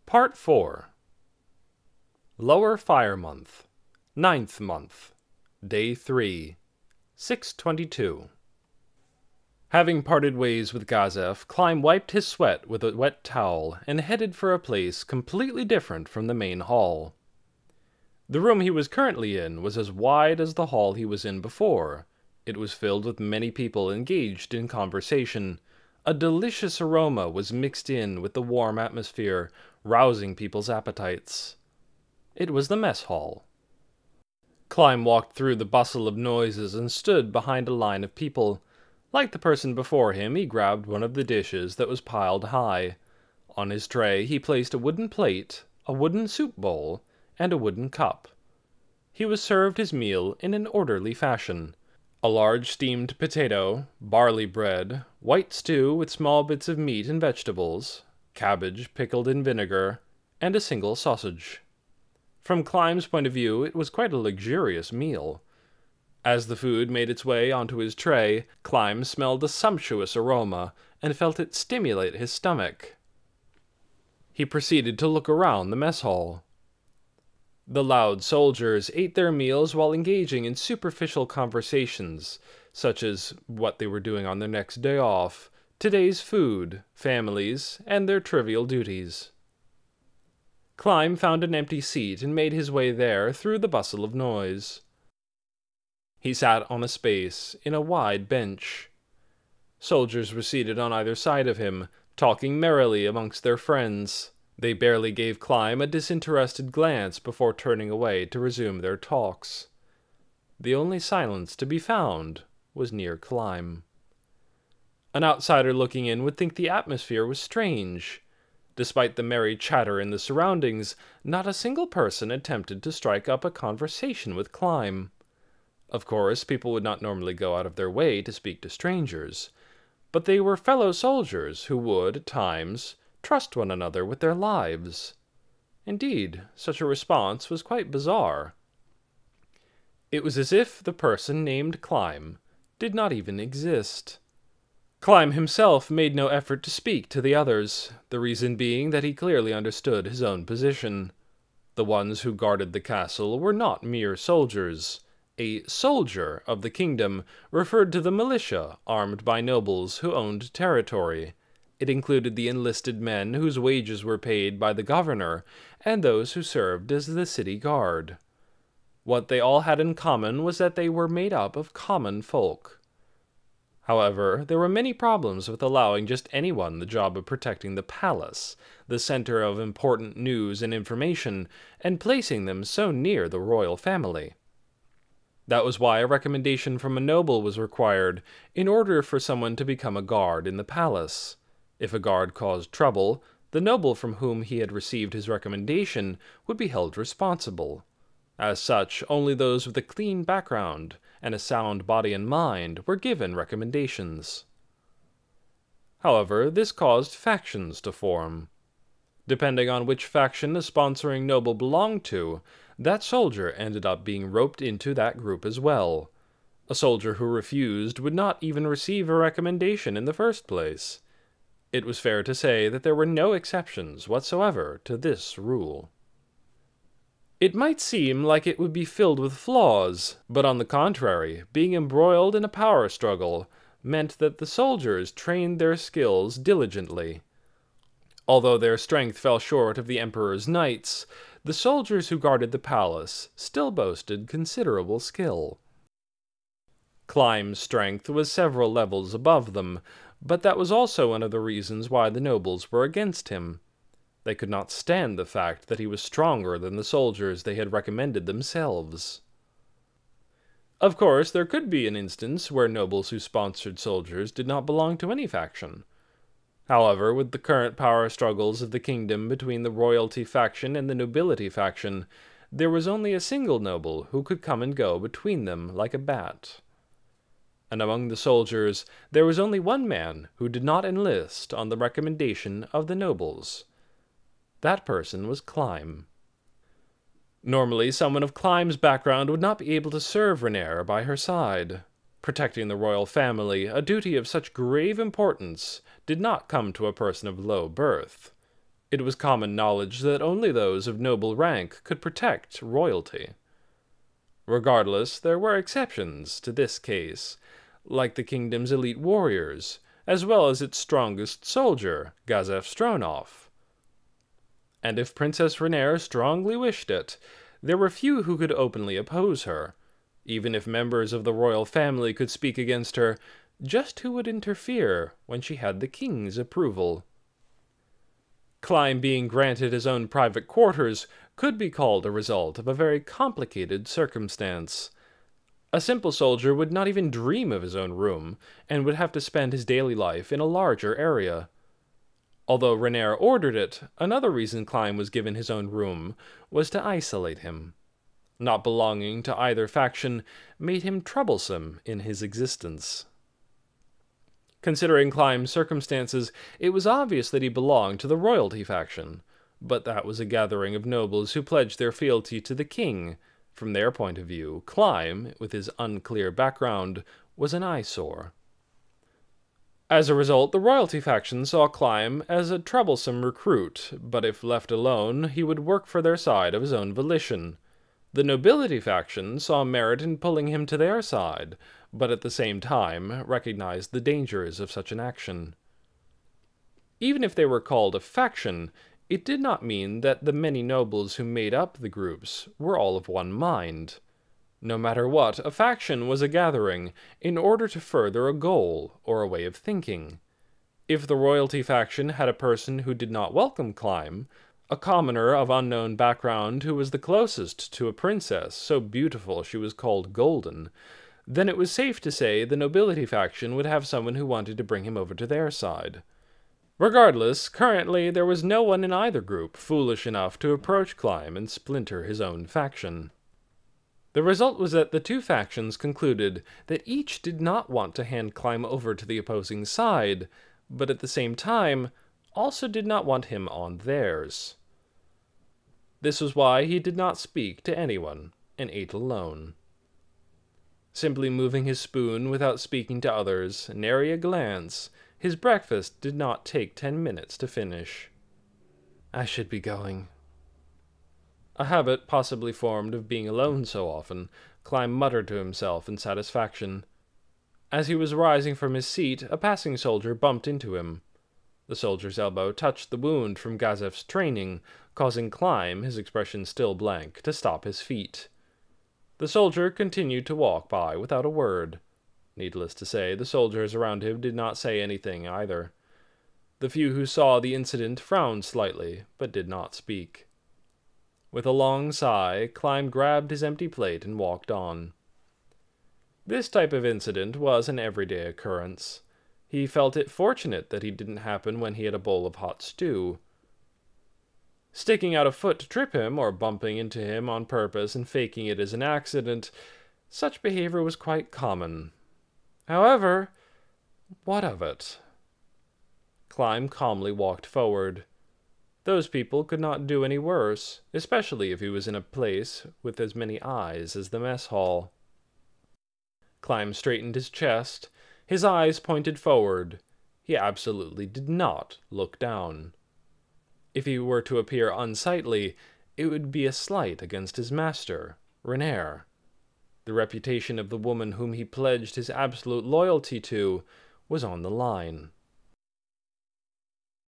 Part 4. Lower Fire Month, 9th month, Day 3, 6:22. Having parted ways with Gazef, Climb wiped his sweat with a wet towel and headed for a place completely different from the main hall. The room he was currently in was as wide as the hall he was in before. It was filled with many people engaged in conversation. A delicious aroma was mixed in with the warm atmosphere, rousing people's appetites. It was the mess hall. Climb walked through the bustle of noises and stood behind a line of people. Like the person before him, he grabbed one of the dishes that was piled high. On his tray he placed a wooden plate, a wooden soup bowl, and a wooden cup. He was served his meal in an orderly fashion. A large steamed potato, barley bread, white stew with small bits of meat and vegetables, cabbage pickled in vinegar, and a single sausage. From Climb's point of view, it was quite a luxurious meal. As the food made its way onto his tray, Climb smelled a sumptuous aroma and felt it stimulate his stomach. He proceeded to look around the mess hall. The loud soldiers ate their meals while engaging in superficial conversations, such as what they were doing on their next day off, today's food, families, and their trivial duties. Climb found an empty seat and made his way there through the bustle of noise. He sat on a space in a wide bench. Soldiers were seated on either side of him, talking merrily amongst their friends. They barely gave Climb a disinterested glance before turning away to resume their talks. The only silence to be found was near Climb. An outsider looking in would think the atmosphere was strange. Despite the merry chatter in the surroundings, not a single person attempted to strike up a conversation with Climb. Of course, people would not normally go out of their way to speak to strangers, but they were fellow soldiers who would, at times, trust one another with their lives. Indeed, such a response was quite bizarre. It was as if the person named Climb did not even exist. Climb himself made no effort to speak to the others, the reason being that he clearly understood his own position. The ones who guarded the castle were not mere soldiers. A soldier of the kingdom referred to the militia armed by nobles who owned territory. It included the enlisted men whose wages were paid by the governor, and those who served as the city guard. What they all had in common was that they were made up of common folk. However, there were many problems with allowing just anyone the job of protecting the palace, the center of important news and information, and placing them so near the royal family. That was why a recommendation from a noble was required in order for someone to become a guard in the palace. If a guard caused trouble, the noble from whom he had received his recommendation would be held responsible. As such, only those with a clean background and a sound body and mind were given recommendations. However, this caused factions to form. Depending on which faction the sponsoring noble belonged to, that soldier ended up being roped into that group as well. A soldier who refused would not even receive a recommendation in the first place. It was fair to say that there were no exceptions whatsoever to this rule. It might seem like it would be filled with flaws, but on the contrary, being embroiled in a power struggle meant that the soldiers trained their skills diligently. Although their strength fell short of the Emperor's knights, the soldiers who guarded the palace still boasted considerable skill. Climb's strength was several levels above them, but that was also one of the reasons why the nobles were against him. They could not stand the fact that he was stronger than the soldiers they had recommended themselves. Of course, there could be an instance where nobles who sponsored soldiers did not belong to any faction. However, with the current power struggles of the kingdom between the royalty faction and the nobility faction, there was only a single noble who could come and go between them like a bat. And among the soldiers, there was only one man who did not enlist on the recommendation of the nobles. That person was Climb. Normally, someone of Climb's background would not be able to serve Renaer by her side. Protecting the royal family, a duty of such grave importance, did not come to a person of low birth. It was common knowledge that only those of noble rank could protect royalty. Regardless, there were exceptions to this case, like the kingdom's elite warriors, as well as its strongest soldier, Gazef Stronov. And if Princess Renaer strongly wished it, there were few who could openly oppose her. Even if members of the royal family could speak against her, just who would interfere when she had the king's approval? Climb being granted his own private quarters could be called a result of a very complicated circumstance. A simple soldier would not even dream of his own room, and would have to spend his daily life in a larger area. Although Renaer ordered it, another reason Climb was given his own room was to isolate him. Not belonging to either faction made him troublesome in his existence. Considering Climb's circumstances, it was obvious that he belonged to the royalty faction, but that was a gathering of nobles who pledged their fealty to the king. From their point of view, Climb, with his unclear background, was an eyesore. As a result, the royalty faction saw Climb as a troublesome recruit, but if left alone, he would work for their side of his own volition. The nobility faction saw merit in pulling him to their side, but at the same time recognized the dangers of such an action. Even if they were called a faction, it did not mean that the many nobles who made up the groups were all of one mind. No matter what, a faction was a gathering in order to further a goal or a way of thinking. If the royalty faction had a person who did not welcome Climb, a commoner of unknown background who was the closest to a princess, so beautiful she was called golden, then it was safe to say the nobility faction would have someone who wanted to bring him over to their side. Regardless, currently there was no one in either group foolish enough to approach Climb and splinter his own faction. The result was that the two factions concluded that each did not want to hand Climb over to the opposing side, but at the same time also did not want him on theirs. This was why he did not speak to anyone and ate alone. Simply moving his spoon without speaking to others, nary a glance, his breakfast did not take 10 minutes to finish. I should be going. A habit possibly formed of being alone so often, Climb muttered to himself in satisfaction. As he was rising from his seat, a passing soldier bumped into him. The soldier's elbow touched the wound from Gazef's training, causing Climb, his expression still blank, to stop his feet. The soldier continued to walk by without a word. Needless to say, the soldiers around him did not say anything either. The few who saw the incident frowned slightly, but did not speak. With a long sigh, Climb grabbed his empty plate and walked on. This type of incident was an everyday occurrence. He felt it fortunate that he didn't happen when he had a bowl of hot stew. Sticking out a foot to trip him, or bumping into him on purpose and faking it as an accident, such behavior was quite common. However, what of it? Climb calmly walked forward. Those people could not do any worse, especially if he was in a place with as many eyes as the mess hall. Climb straightened his chest. His eyes pointed forward. He absolutely did not look down. If he were to appear unsightly, it would be a slight against his master, Renaer. The reputation of the woman whom he pledged his absolute loyalty to was on the line.